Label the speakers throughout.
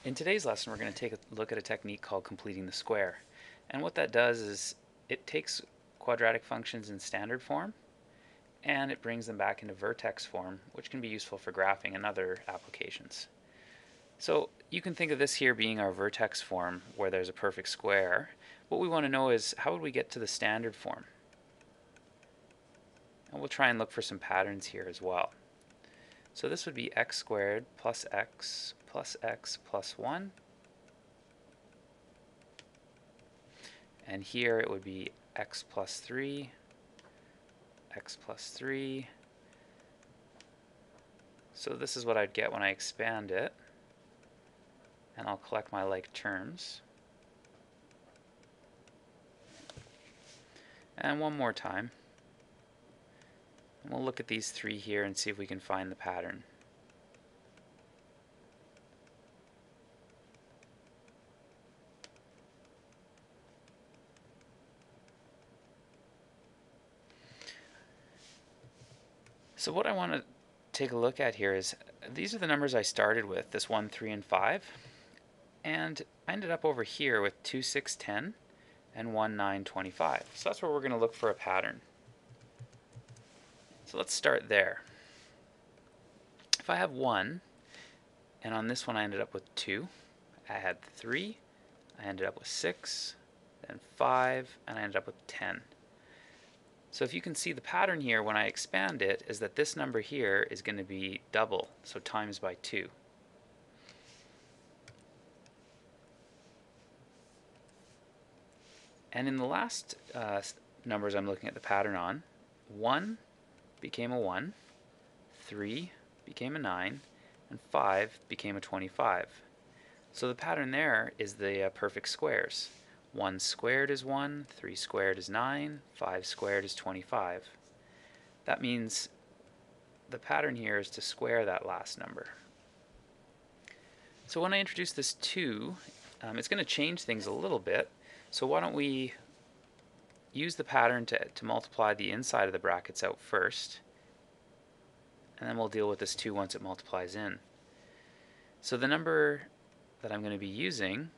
Speaker 1: In today's lesson, we're going to take a look at a technique called completing the square. And what that does is it takes quadratic functions in standard form and it brings them back into vertex form, which can be useful for graphing and other applications. So you can think of this here being our vertex form where there's a perfect square. What we want to know is how would we get to the standard form? And we'll try and look for some patterns here as well. So this would be x squared plus x plus x plus 1. And here it would be x plus 3, x plus 3. So this is what I'd get when I expand it. And I'll collect my like terms. And one more time. And we'll look at these three here and see if we can find the pattern. So what I want to take a look at here is these are the numbers I started with, this 1, 3, and 5. And I ended up over here with 2, 6, 10, and 1, 9, 25. So that's where we're going to look for a pattern. So let's start there. If I have 1, and on this one I ended up with 2, I had 3, I ended up with 6, then 5, and I ended up with 10. So if you can see the pattern here when I expand it is that this number here is going to be double, so times by 2. And in the last numbers I'm looking at the pattern on, 1 became a 1, 3 became a 9, and 5 became a 25. So the pattern there is the perfect squares. 1 squared is 1, 3 squared is 9, 5 squared is 25. That means the pattern here is to square that last number. So when I introduce this 2, it's going to change things a little bit. So why don't we use the pattern to multiply the inside of the brackets out first, and then we'll deal with this 2 once it multiplies in. So the number that I'm going to be using,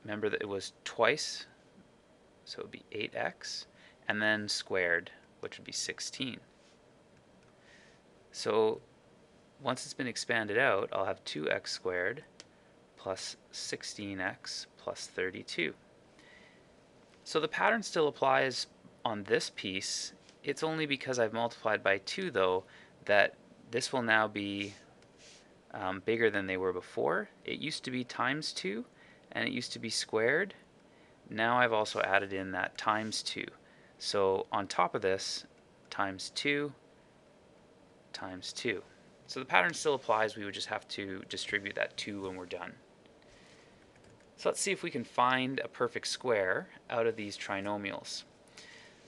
Speaker 1: remember that it was twice, so it would be 8x, and then squared, which would be 16. So once it's been expanded out, I'll have 2x squared plus 16x plus 32. So the pattern still applies on this piece. It's only because I've multiplied by 2, though, that this will now be bigger than they were before. It used to be times 2, and it used to be squared. Now I've also added in that times 2. So on top of this, times 2, times 2. So the pattern still applies, we would just have to distribute that 2 when we're done. So let's see if we can find a perfect square out of these trinomials.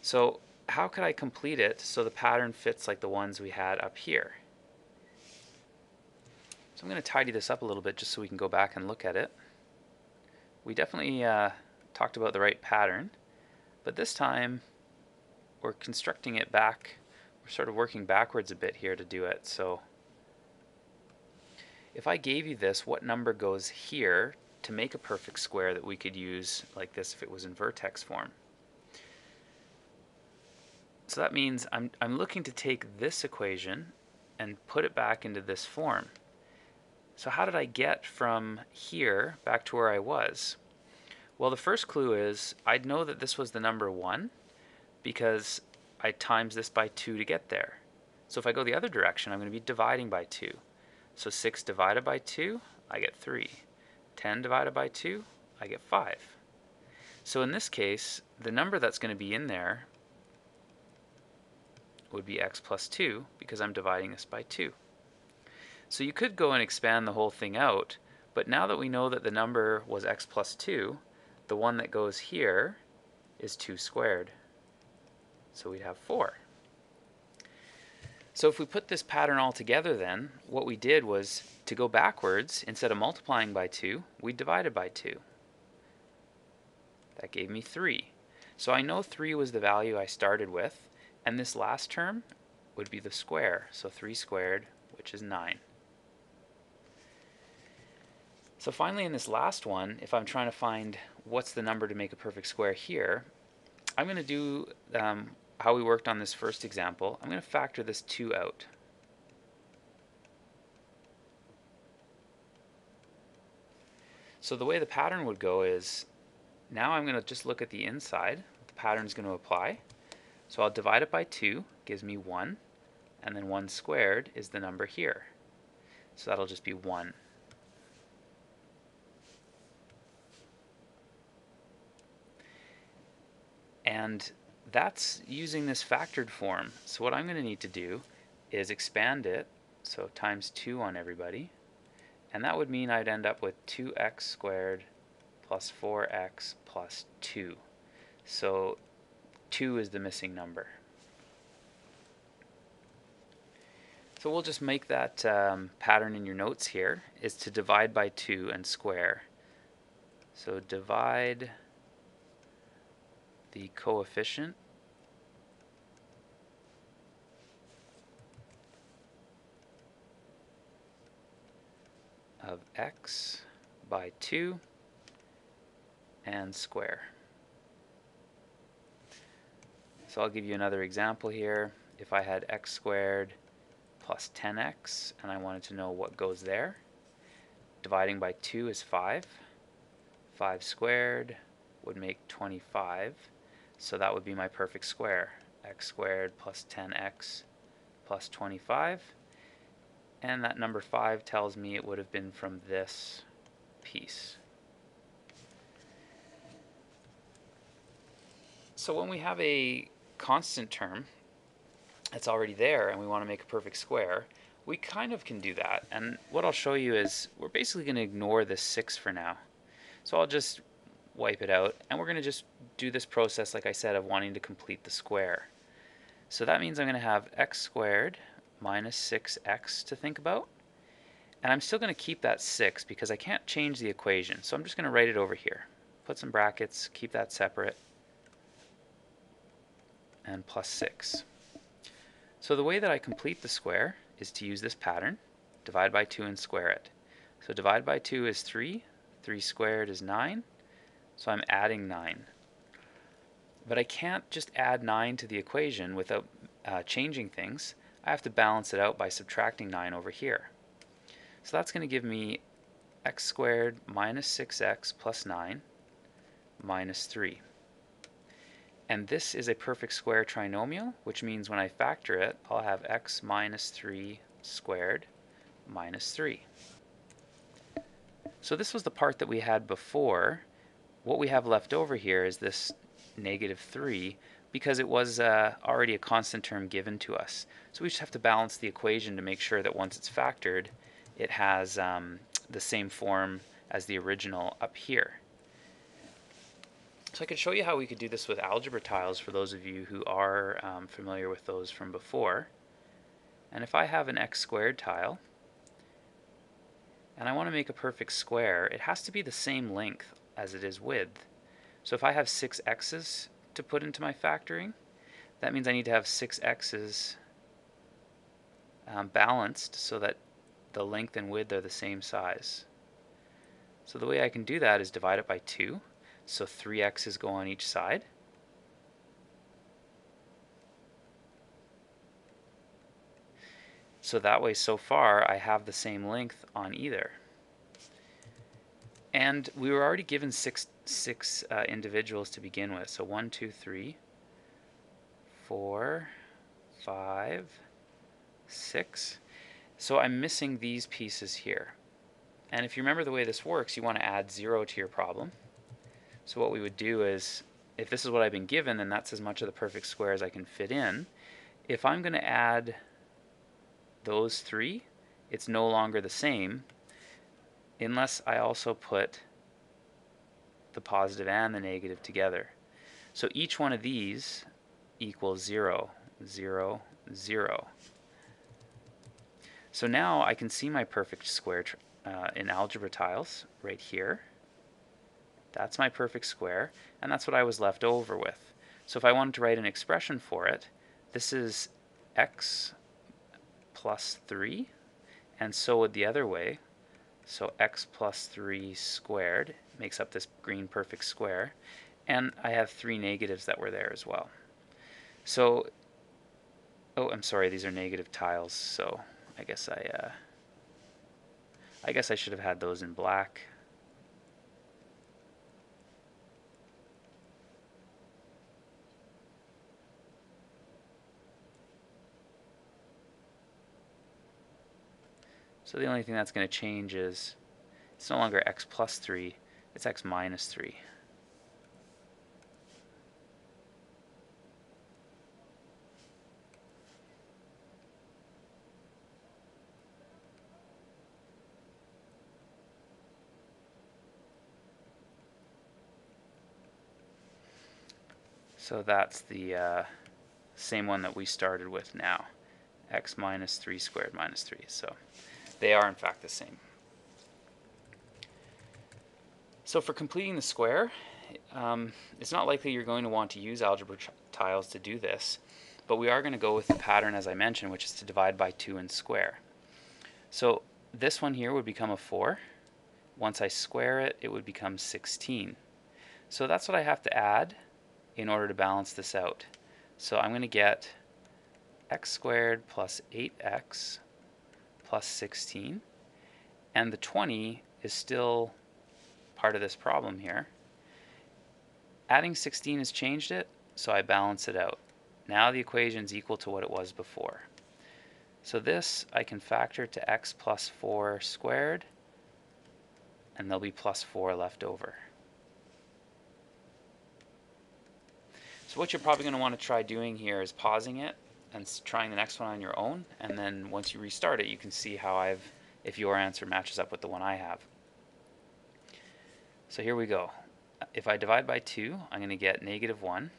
Speaker 1: So how could I complete it so the pattern fits like the ones we had up here? So I'm going to tidy this up a little bit just so we can go back and look at it. We definitely talked about the right pattern, but this time we're constructing it back. We're sort of working backwards a bit here to do it. So if I gave you this, what number goes here to make a perfect square that we could use like this if it was in vertex form? So that means I'm looking to take this equation and put it back into this form. So how did I get from here back to where I was? Well, the first clue is I'd know that this was the number 1 because I times this by 2 to get there. So if I go the other direction, I'm going to be dividing by 2. So 6 divided by 2, I get 3. 10 divided by 2, I get 5. So in this case, the number that's going to be in there would be x plus 2 because I'm dividing this by 2. So you could go and expand the whole thing out, but now that we know that the number was x plus 2, the one that goes here is 2 squared. So we'd have 4. So if we put this pattern all together then, what we did was to go backwards, instead of multiplying by 2, we divided by 2. That gave me 3. So I know 3 was the value I started with, and this last term would be the square. So 3 squared, which is 9. So finally, in this last one, if I'm trying to find what's the number to make a perfect square here, I'm going to do how we worked on this first example. I'm going to factor this 2 out. So the way the pattern would go is, now I'm going to just look at the inside. The pattern is going to apply. So I'll divide it by 2, gives me 1, and then 1 squared is the number here. So that'll just be 1. And that's using this factored form. So what I'm going to need to do is expand it, so times 2 on everybody. And that would mean I'd end up with 2x squared plus 4x plus 2. So 2 is the missing number. So we'll just make that pattern in your notes here, is to divide by 2 and square. So divide the coefficient of x by 2 and square. So I'll give you another example here. If I had x squared plus 10x and I wanted to know what goes there, dividing by 2 is 5. 5 squared would make 25. So that would be my perfect square, x squared plus 10x plus 25. And that number 5 tells me it would have been from this piece. So when we have a constant term that's already there and we want to make a perfect square, we kind of can do that. And what I'll show you is we're basically going to ignore this 6 for now. So I'll just wipe it out, and we're going to just do this process, like I said, of wanting to complete the square. So that means I'm going to have x squared minus 6x to think about. And I'm still going to keep that 6 because I can't change the equation. So I'm just going to write it over here. Put some brackets, keep that separate, and plus 6. So the way that I complete the square is to use this pattern, divide by 2 and square it. So divide by 2 is 3, 3 squared is 9, so I'm adding 9. But I can't just add 9 to the equation without changing things. I have to balance it out by subtracting 9 over here. So that's going to give me x squared minus 6x plus 9 minus 3. And this is a perfect square trinomial, which means when I factor it, I'll have x minus 3 squared minus 3. So this was the part that we had before. What we have left over here is this negative 3 because it was already a constant term given to us. So we just have to balance the equation to make sure that once it's factored, it has the same form as the original up here. So I could show you how we could do this with algebra tiles for those of you who are familiar with those from before. And if I have an x squared tile, and I want to make a perfect square, it has to be the same length as it is width. So if I have 6 x's to put into my factoring, that means I need to have 6 x's balanced so that the length and width are the same size. So the way I can do that is divide it by 2. So 3 x's go on each side. So that way, so far, I have the same length on either. And we were already given six individuals to begin with. So 1, 2, 3, 4, 5, 6. So I'm missing these pieces here. And if you remember the way this works, you want to add 0 to your problem. So what we would do is, if this is what I've been given, then that's as much of the perfect square as I can fit in. If I'm going to add those 3, it's no longer the same unless I also put the positive and the negative together. So each one of these equals 0, 0, 0. So now I can see my perfect square in algebra tiles right here. That's my perfect square, and that's what I was left over with. So if I wanted to write an expression for it, this is x plus 3, and so would the other way. So x plus 3 squared makes up this green perfect square. And I have 3 negatives that were there as well. So, oh, I'm sorry, these are negative tiles, so I guess I should have had those in black. So the only thing that's going to change is it's no longer x plus 3, it's x minus 3. So that's the same one that we started with now, x minus 3 squared minus 3. So they are in fact the same. So for completing the square, it's not likely you're going to want to use algebra tiles to do this, but we are going to go with the pattern as I mentioned, which is to divide by 2 and square. So this one here would become a 4. Once I square it, it would become 16. So that's what I have to add in order to balance this out. So I'm going to get x squared plus 8x plus 16, and the 20 is still part of this problem here. Adding 16 has changed it, so I balance it out. Now the equation is equal to what it was before. So this I can factor to x plus 4 squared, and there'll be plus 4 left over. So what you're probably going to want to try doing here is pausing it and trying the next one on your own, and then once you restart it you can see how if your answer matches up with the one I have. So here we go. If I divide by 2, I'm going to get negative 1,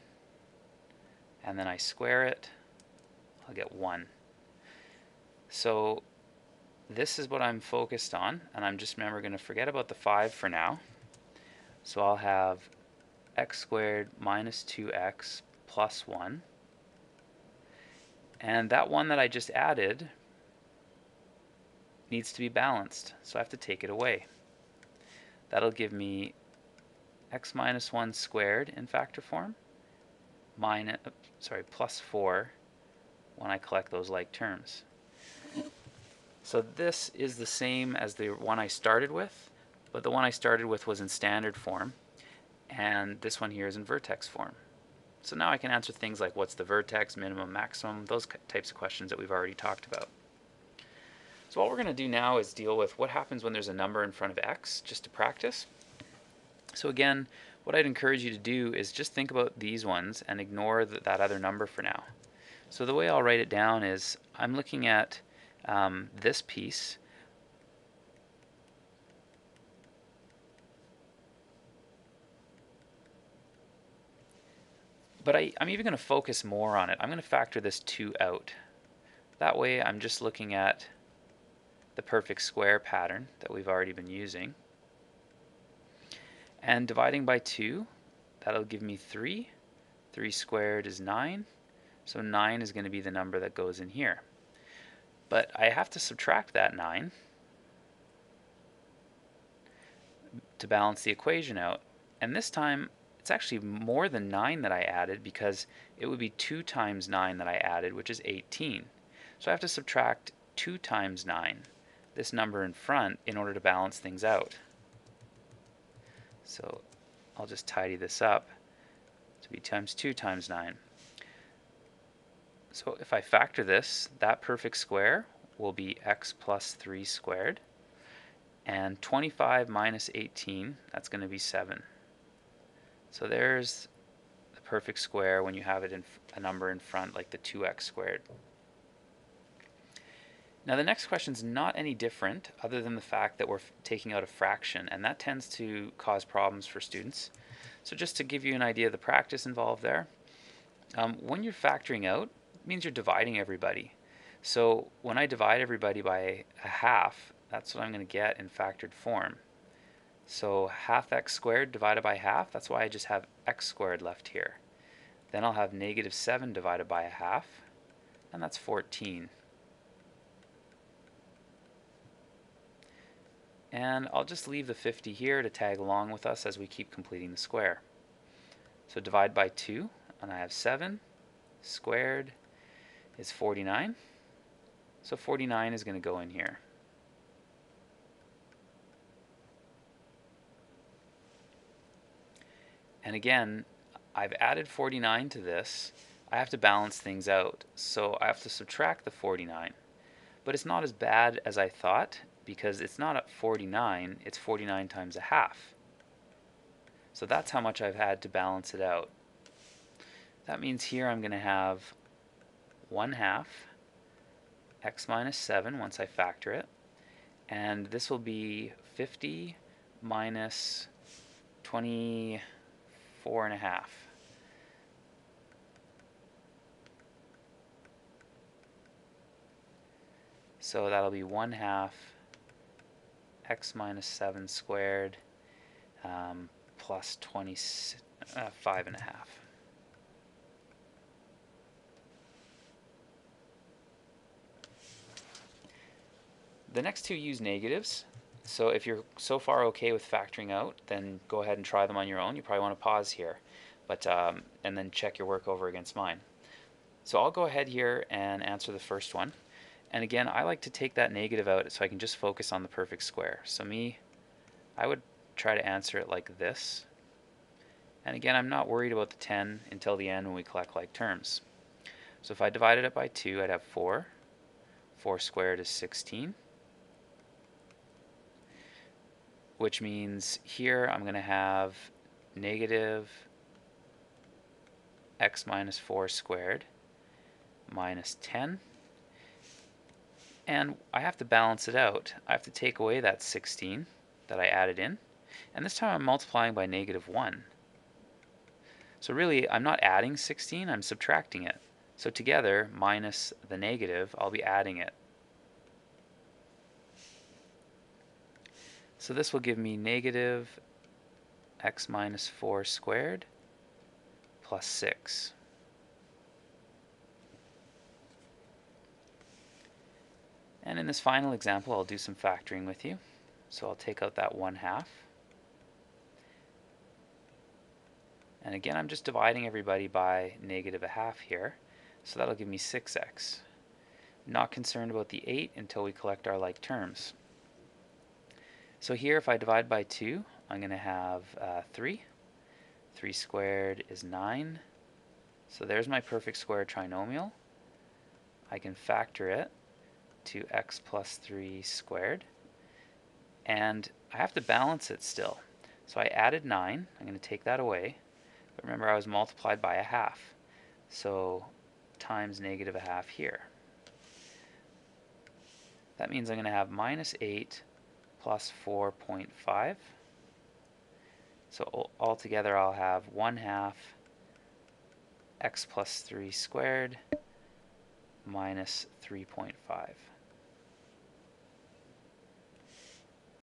Speaker 1: and then I square it, I'll get 1. So this is what I'm focused on, and I'm just remember going to forget about the 5 for now. So I'll have x squared minus 2x plus 1. And that 1 that I just added needs to be balanced, so I have to take it away. That'll give me x minus 1 squared in factor form, plus 4 when I collect those like terms. So this is the same as the one I started with, but the one I started with was in standard form, and this one here is in vertex form. So now I can answer things like what's the vertex, minimum, maximum, those types of questions that we've already talked about. So what we're going to do now is deal with what happens when there's a number in front of x, just to practice. So again, what I'd encourage you to do is just think about these ones and ignore that other number for now. So the way I'll write it down is I'm looking at this piece. But I'm even going to focus more on it. I'm going to factor this 2 out. That way I'm just looking at the perfect square pattern that we've already been using. And dividing by 2, that'll give me 3. 3 squared is 9. So 9 is going to be the number that goes in here. But I have to subtract that 9 to balance the equation out. And this time it's actually more than 9 that I added, because it would be 2 times 9 that I added, which is 18. So I have to subtract 2 times 9, this number in front, in order to balance things out. So I'll just tidy this up to be times 2 times 9. So if I factor this, that perfect square will be x plus 3 squared. And 25 minus 18, that's going to be 7. So there's the perfect square when you have it in a number in front, like the 2x squared. Now the next question is not any different, other than the fact that we're taking out a fraction, and that tends to cause problems for students. So just to give you an idea of the practice involved there, when you're factoring out, it means you're dividing everybody. So when I divide everybody by a half, that's what I'm going to get in factored form. So half x squared divided by half, that's why I just have x squared left here. Then I'll have negative 7 divided by a half, and that's 14. And I'll just leave the 50 here to tag along with us as we keep completing the square. So divide by 2, and I have 7 squared is 49. So 49 is going to go in here. And again, I've added 49 to this. I have to balance things out, so I have to subtract the 49. But it's not as bad as I thought, because it's not at 49, it's 49 times a half. So that's how much I've had to balance it out. That means here I'm going to have 1/2 x minus 7 once I factor it. And this will be 50 minus 24.5. So that'll be 1/2 x minus 7 squared plus 5.5. The next two use negatives. So if you're so far okay with factoring out, then go ahead and try them on your own. You probably want to pause here, but and then check your work over against mine. So I'll go ahead here and answer the first one. And again, I like to take that negative out so I can just focus on the perfect square. So I would try to answer it like this. And again, I'm not worried about the 10 until the end when we collect like terms. So if I divided it by 2, I'd have 4. 4 squared is 16. Which means here I'm going to have negative x minus 4 squared minus 10. And I have to balance it out. I have to take away that 16 that I added in. And this time I'm multiplying by -1. So really, I'm not adding 16, I'm subtracting it. So together, minus the negative, I'll be adding it. So this will give me negative x minus 4 squared plus 6. And in this final example, I'll do some factoring with you. So I'll take out that 1/2. And again, I'm just dividing everybody by -1/2 here. So that'll give me 6x. Not concerned about the 8 until we collect our like terms. So here, if I divide by 2, I'm going to have 3. 3 squared is 9. So there's my perfect square trinomial. I can factor it to x plus 3 squared. And I have to balance it still. So I added 9. I'm going to take that away. But remember, I was multiplied by 1/2. So times -1/2 here. That means I'm going to have -8 plus 4.5. So altogether I'll have 1/2 x plus 3 squared minus 3.5.